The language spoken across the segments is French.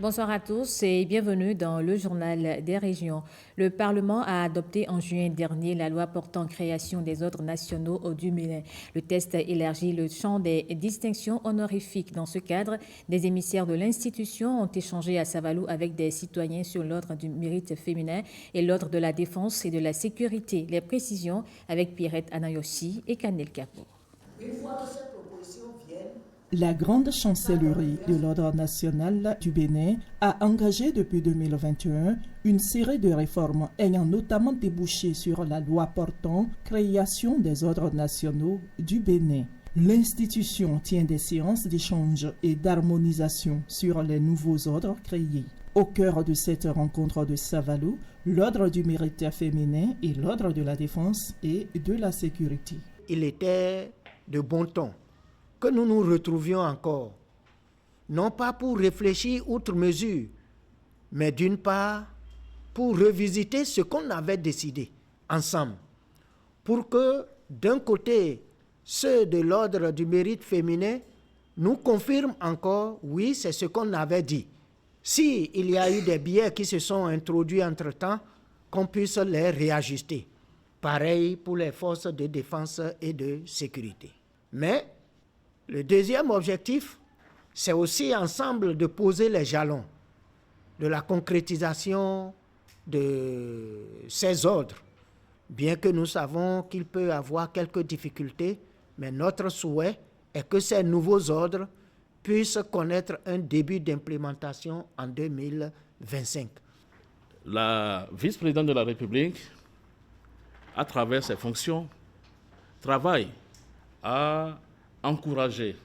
Bonsoir à tous et bienvenue dans le journal des régions. Le Parlement a adopté en juin dernier la loi portant création des ordres nationaux du Bénin. Le texte élargit le champ des distinctions honorifiques. Dans ce cadre, des émissaires de l'institution ont échangé à Savalou avec des citoyens sur l'ordre du mérite féminin et l'ordre de la défense et de la sécurité. Les précisions avec Pierrette Anayoshi et Kanel Kapo. La grande chancellerie de l'Ordre national du Bénin a engagé depuis 2021 une série de réformes ayant notamment débouché sur la loi portant création des ordres nationaux du Bénin. L'institution tient des séances d'échange et d'harmonisation sur les nouveaux ordres créés. Au cœur de cette rencontre de Savalou, l'Ordre du mérite féminin et l'Ordre de la défense et de la sécurité. Il était de bon ton que nous nous retrouvions encore, non pas pour réfléchir outre mesure, mais d'une part pour revisiter ce qu'on avait décidé ensemble, pour que d'un côté, ceux de l'ordre du mérite féminin nous confirment encore, oui, c'est ce qu'on avait dit. S'il y a eu des biais qui se sont introduits entre-temps, qu'on puisse les réajuster. Pareil pour les forces de défense et de sécurité. Mais le deuxième objectif, c'est aussi ensemble de poser les jalons de la concrétisation de ces ordres. Bien que nous savons qu'il peut y avoir quelques difficultés, mais notre souhait est que ces nouveaux ordres puissent connaître un début d'implémentation en 2025. La vice-présidente de la République, à travers ses fonctions, travaille à encourager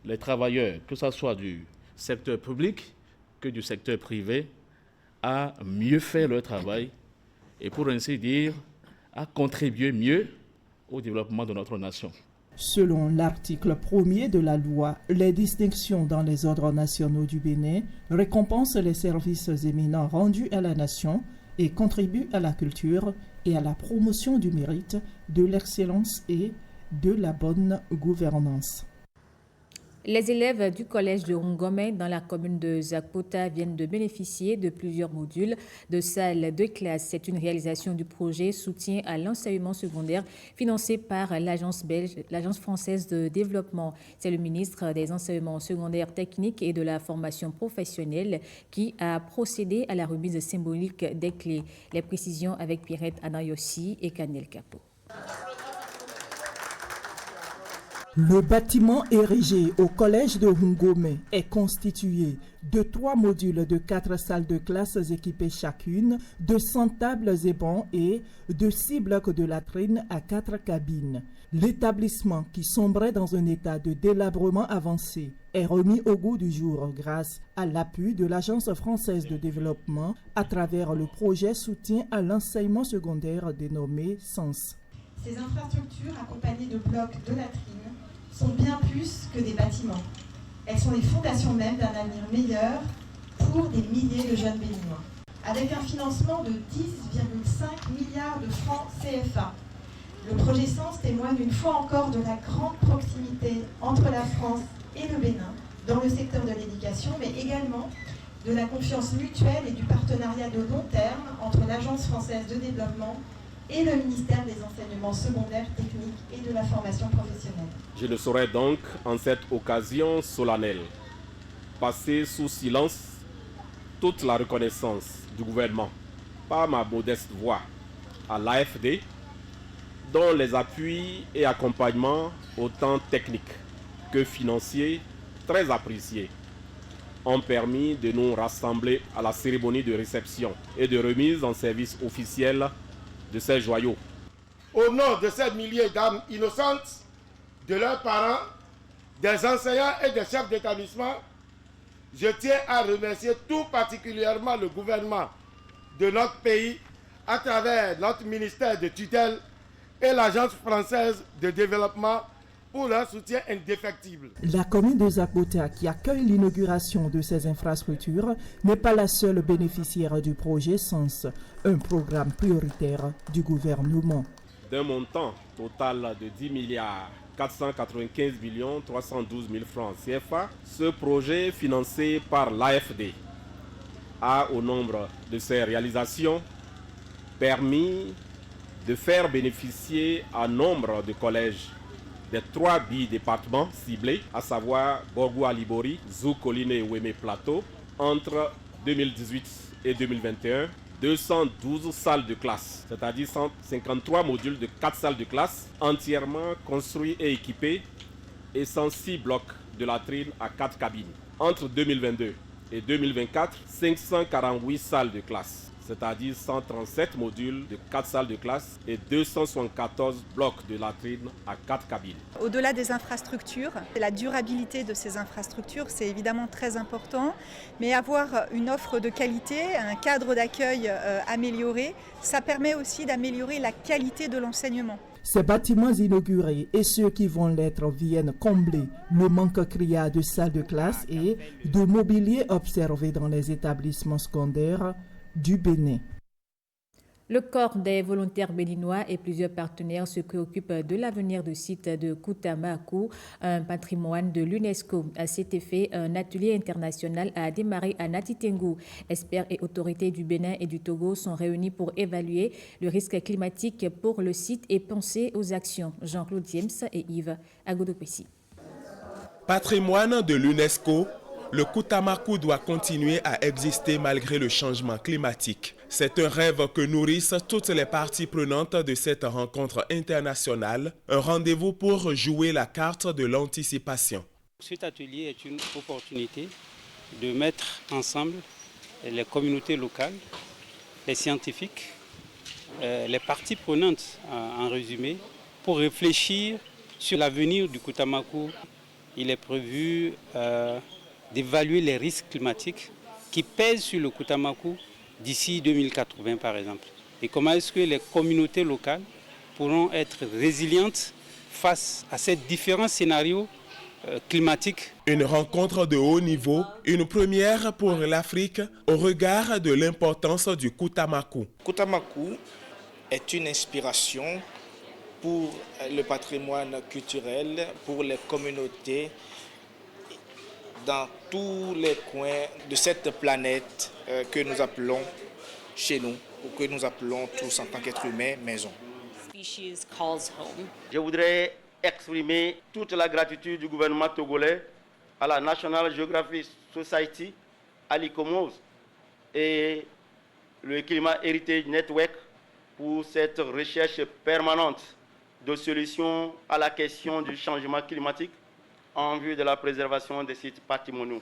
les travailleurs, que ce soit du secteur public que du secteur privé, à mieux faire leur travail et pour ainsi dire, à contribuer mieux au développement de notre nation. Selon l'article 1er de la loi, les distinctions dans les ordres nationaux du Bénin récompensent les services éminents rendus à la nation et contribuent à la culture et à la promotion du mérite, de l'excellence et de la bonne gouvernance. Les élèves du collège de Rungomé dans la commune de Zakpota viennent de bénéficier de plusieurs modules de salles de classe. C'est une réalisation du projet Soutien à l'enseignement secondaire financé par l'agence française de développement. C'est le ministre des enseignements secondaires techniques et de la formation professionnelle qui a procédé à la remise symbolique des clés. Les précisions avec Pierrette Anayoshi et Kanel Kapo. Le bâtiment érigé au collège de Rungomé est constitué de 3 modules de 4 salles de classe équipées chacune de 100 tables et bancs et de 6 blocs de latrines à 4 cabines. L'établissement, qui sombrait dans un état de délabrement avancé, est remis au goût du jour grâce à l'appui de l'Agence française de développement à travers le projet Soutien à l'enseignement secondaire dénommé SENS. Ces infrastructures, accompagnées de blocs de latrines, sont bien plus que des bâtiments. Elles sont les fondations même d'un avenir meilleur pour des milliers de jeunes béninois. Avec un financement de 10,5 milliards de francs CFA, le projet SENS témoigne une fois encore de la grande proximité entre la France et le Bénin dans le secteur de l'éducation, mais également de la confiance mutuelle et du partenariat de long terme entre l'Agence française de développement et le ministère des enseignements secondaires, techniques et de la formation professionnelle. Je ne saurais donc, en cette occasion solennelle, passer sous silence toute la reconnaissance du gouvernement, par ma modeste voix, à l'AFD, dont les appuis et accompagnements, autant techniques que financiers, très appréciés, ont permis de nous rassembler à la cérémonie de réception et de remise en service officiel de ces joyaux. Au nom de ces milliers d'âmes innocentes, de leurs parents, des enseignants et des chefs d'établissement, je tiens à remercier tout particulièrement le gouvernement de notre pays à travers notre ministère de tutelle et l'Agence française de développement pour leur soutien indéfectible. La commune de Zakpota, qui accueille l'inauguration de ces infrastructures, n'est pas la seule bénéficiaire du projet SENS, un programme prioritaire du gouvernement. D'un montant total de 10 milliards 495 312 000 francs CFA, ce projet financé par l'AFD a, au nombre de ses réalisations, permis de faire bénéficier un nombre de collèges des 3 départements ciblés, à savoir Borgou Alibori, Zou Colline et Ouémé Plateau, entre 2018 et 2021, 212 salles de classe, c'est-à-dire 153 modules de 4 salles de classe entièrement construits et équipés et 106 blocs de latrines à 4 cabines. Entre 2022 et 2024, 548 salles de classe, c'est-à-dire 137 modules de 4 salles de classe et 274 blocs de latrines à 4 cabines. Au-delà des infrastructures, la durabilité de ces infrastructures, c'est évidemment très important, mais avoir une offre de qualité, un cadre d'accueil amélioré, ça permet aussi d'améliorer la qualité de l'enseignement. Ces bâtiments inaugurés et ceux qui vont l'être viennent combler le manque criard de salles de classe et de mobilier observé dans les établissements secondaires du Bénin. Le corps des volontaires béninois et plusieurs partenaires se préoccupent de l'avenir du site de Koutamakou, un patrimoine de l'UNESCO. À cet effet, un atelier international a démarré à Natitengu. Experts et autorités du Bénin et du Togo sont réunis pour évaluer le risque climatique pour le site et penser aux actions. Jean-Claude James et Yves Agodopessi. Patrimoine de l'UNESCO, le Koutamakou doit continuer à exister malgré le changement climatique. C'est un rêve que nourrissent toutes les parties prenantes de cette rencontre internationale, un rendez-vous pour jouer la carte de l'anticipation. Cet atelier est une opportunité de mettre ensemble les communautés locales, les scientifiques, les parties prenantes en résumé, pour réfléchir sur l'avenir du Koutamakou. Il est prévu d'évaluer les risques climatiques qui pèsent sur le Koutamakou d'ici 2080 par exemple. Et comment est-ce que les communautés locales pourront être résilientes face à ces différents scénarios climatiques. Une rencontre de haut niveau, une première pour l'Afrique au regard de l'importance du Koutamakou. Koutamakou est une inspiration pour le patrimoine culturel, pour les communautés dans tous les coins de cette planète que nous appelons chez nous, ou que nous appelons tous en tant qu'êtres humains, maison. Je voudrais exprimer toute la gratitude du gouvernement togolais à la National Geographic Society, à l'ICOMOS et le Climat Heritage Network pour cette recherche permanente de solutions à la question du changement climatique en vue de la préservation des sites patrimoniaux.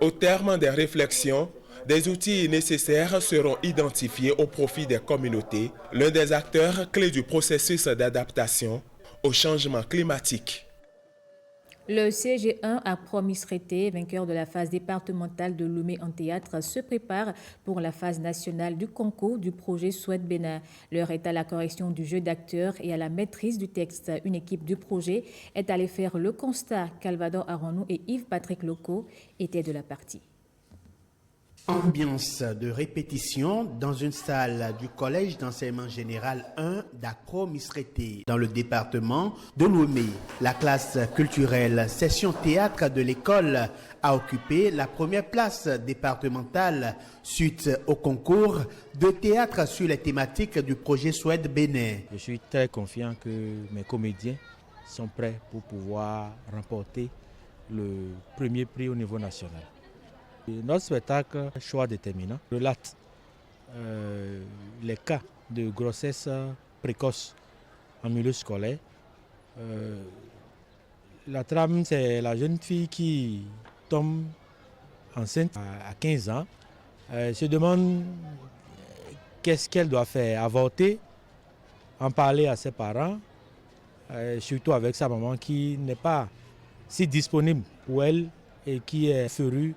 Au terme des réflexions, des outils nécessaires seront identifiés au profit des communautés, l'un des acteurs clés du processus d'adaptation au changement climatique. Le CG1 à Promisrété, vainqueur de la phase départementale de Lomé en théâtre, se prépare pour la phase nationale du concours du projet Souhaite Bénin. L'heure est à la correction du jeu d'acteurs et à la maîtrise du texte. Une équipe du projet est allée faire le constat. Calvador Aronou et Yves-Patrick Loco étaient de la partie. Ambiance de répétition dans une salle du collège d'enseignement général 1 d'Accro Misrété, dans le département de Lomé. La classe culturelle session théâtre de l'école a occupé la première place départementale suite au concours de théâtre sur les thématiques du projet Souhaite Bénin. Je suis très confiant que mes comédiens sont prêts pour pouvoir remporter le premier prix au niveau national. Notre spectacle, choix déterminant, relate les cas de grossesse précoce en milieu scolaire. La trame, c'est la jeune fille qui tombe enceinte à 15 ans, se demande qu'est-ce qu'elle doit faire, avorter, en parler à ses parents, surtout avec sa maman qui n'est pas si disponible pour elle et qui est férue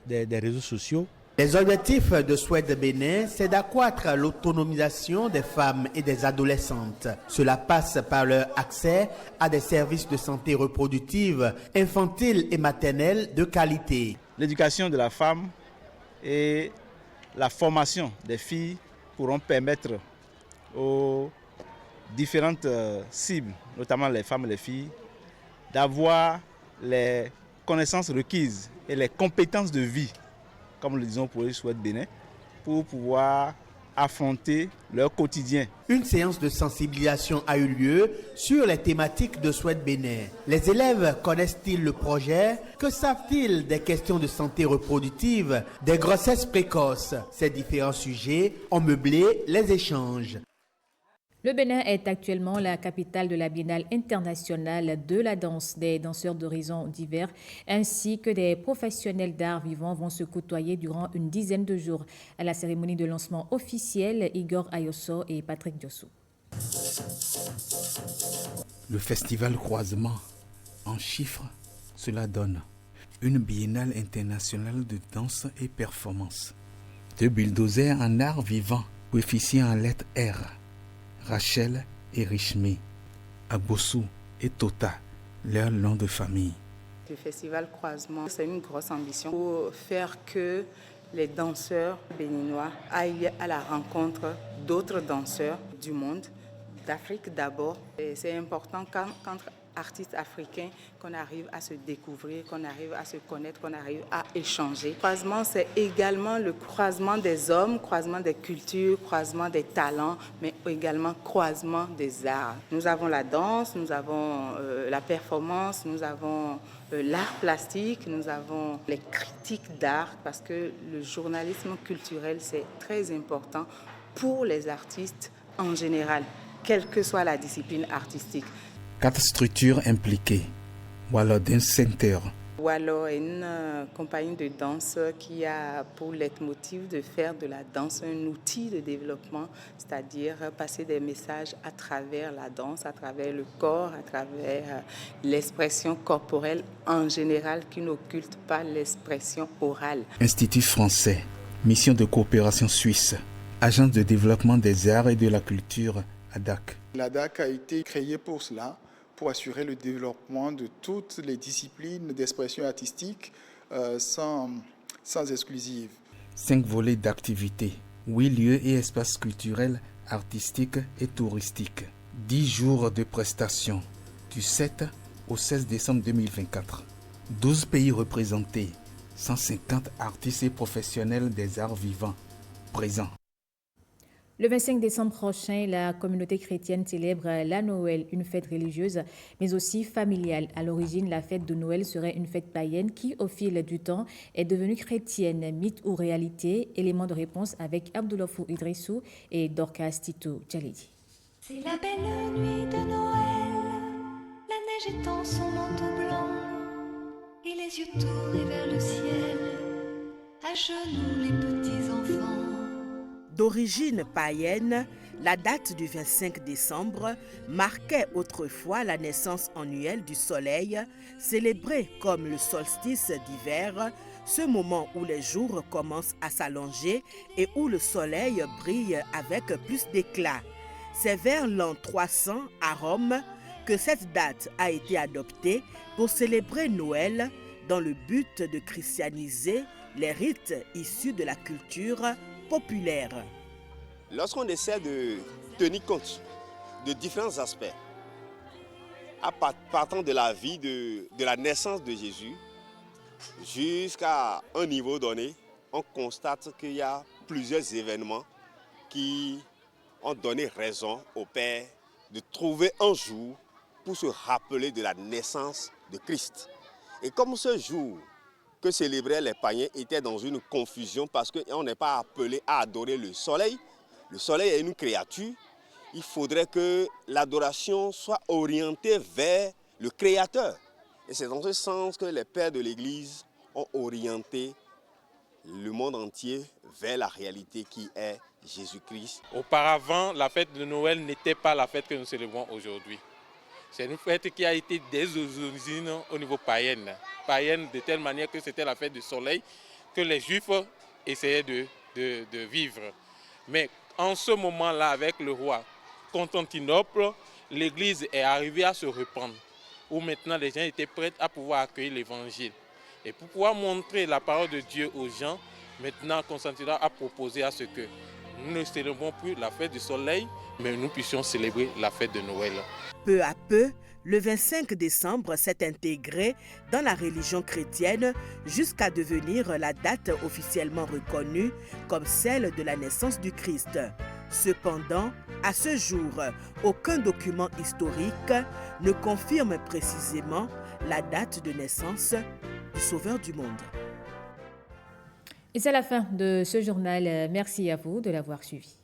des réseaux sociaux. Les objectifs de Souhaite Bénin, c'est d'accroître l'autonomisation des femmes et des adolescentes. Cela passe par leur accès à des services de santé reproductive, infantile et maternelle de qualité. L'éducation de la femme et la formation des filles pourront permettre aux différentes cibles, notamment les femmes et les filles, d'avoir les connaissances requises et les compétences de vie comme le disons pour les Souhait Bénin, pour pouvoir affronter leur quotidien. Une séance de sensibilisation a eu lieu sur les thématiques de Souhait Bénin. Les élèves connaissent-ils le projet? Que savent-ils des questions de santé reproductive, des grossesses précoces? Ces différents sujets ont meublé les échanges. Le Bénin est actuellement la capitale de la Biennale internationale de la danse. Des danseurs d'horizons divers ainsi que des professionnels d'art vivant vont se côtoyer durant une dizaine de jours. À la cérémonie de lancement officielle, Igor Ayoso et Patrick Diossou. Le festival Croisement, en chiffres, cela donne une biennale internationale de danse et performance. 2 bulldozers en art vivant, coefficient en lettres R. Rachel et Richmé, Abossou et Tota, leur nom de famille. Le festival Croisement, c'est une grosse ambition pour faire que les danseurs béninois aillent à la rencontre d'autres danseurs du monde, d'Afrique d'abord. Et c'est important qu'entre artistes africains, qu'on arrive à se découvrir, qu'on arrive à se connaître, qu'on arrive à échanger. Le croisement, c'est également le croisement des hommes, croisement des cultures, croisement des talents, mais également croisement des arts. Nous avons la danse, nous avons la performance, nous avons l'art plastique, nous avons les critiques d'art, parce que le journalisme culturel, c'est très important pour les artistes en général, quelle que soit la discipline artistique. 4 structures impliquées. Wallo Dance Center. Wallo est une compagnie de danse qui a pour leitmotiv de faire de la danse un outil de développement, c'est-à-dire passer des messages à travers la danse, à travers le corps, à travers l'expression corporelle en général qui n'occulte pas l'expression orale. Institut français, mission de coopération suisse, agence de développement des arts et de la culture, ADAC. L'ADAC a été créée pour cela, pour assurer le développement de toutes les disciplines d'expression artistique sans exclusive. 5 volets d'activités, 8 lieux et espaces culturels, artistiques et touristiques. 10 jours de prestations, du 7 au 16 décembre 2024. 12 pays représentés, 150 artistes et professionnels des arts vivants présents. Le 25 décembre prochain, la communauté chrétienne célèbre la Noël, une fête religieuse, mais aussi familiale. À l'origine, la fête de Noël serait une fête païenne qui, au fil du temps, est devenue chrétienne. Mythe ou réalité? Élément de réponse avec Abdoulofou Idrissou et Dorcas Tito Djalidi. C'est la belle nuit de Noël, la neige étend son manteau blanc, et les yeux tournés vers le ciel, à genoux les petits enfants. D'origine païenne, la date du 25 décembre marquait autrefois la naissance annuelle du soleil, célébré comme le solstice d'hiver, ce moment où les jours commencent à s'allonger et où le soleil brille avec plus d'éclat. C'est vers l'an 300 à Rome que cette date a été adoptée pour célébrer Noël dans le but de christianiser les rites issus de la culture populaire. Lorsqu'on essaie de tenir compte de différents aspects, partant de la vie, de la naissance de Jésus, jusqu'à un niveau donné, on constate qu'il y a plusieurs événements qui ont donné raison au Père de trouver un jour pour se rappeler de la naissance de Christ. Et comme ce jour que célébraient les païens était dans une confusion parce qu'on n'est pas appelé à adorer le soleil. Le soleil est une créature. Il faudrait que l'adoration soit orientée vers le Créateur. Et c'est dans ce sens que les pères de l'Église ont orienté le monde entier vers la réalité qui est Jésus-Christ. Auparavant, la fête de Noël n'était pas la fête que nous célébrons aujourd'hui. C'est une fête qui a été dès aux origines au niveau païenne. Païenne de telle manière que c'était la fête du soleil que les Juifs essayaient de vivre. Mais en ce moment-là, avec le roi Constantinople, l'Église est arrivée à se reprendre, où maintenant les gens étaient prêts à pouvoir accueillir l'Évangile. Et pour pouvoir montrer la parole de Dieu aux gens, maintenant Constantinople a proposé à ce que nous ne célébrons plus la fête du soleil, mais nous puissions célébrer la fête de Noël. Peu à peu, Le 25 décembre s'est intégré dans la religion chrétienne jusqu'à devenir la date officiellement reconnue comme celle de la naissance du Christ. Cependant, à ce jour, aucun document historique ne confirme précisément la date de naissance du Sauveur du monde. Et c'est la fin de ce journal. Merci à vous de l'avoir suivi.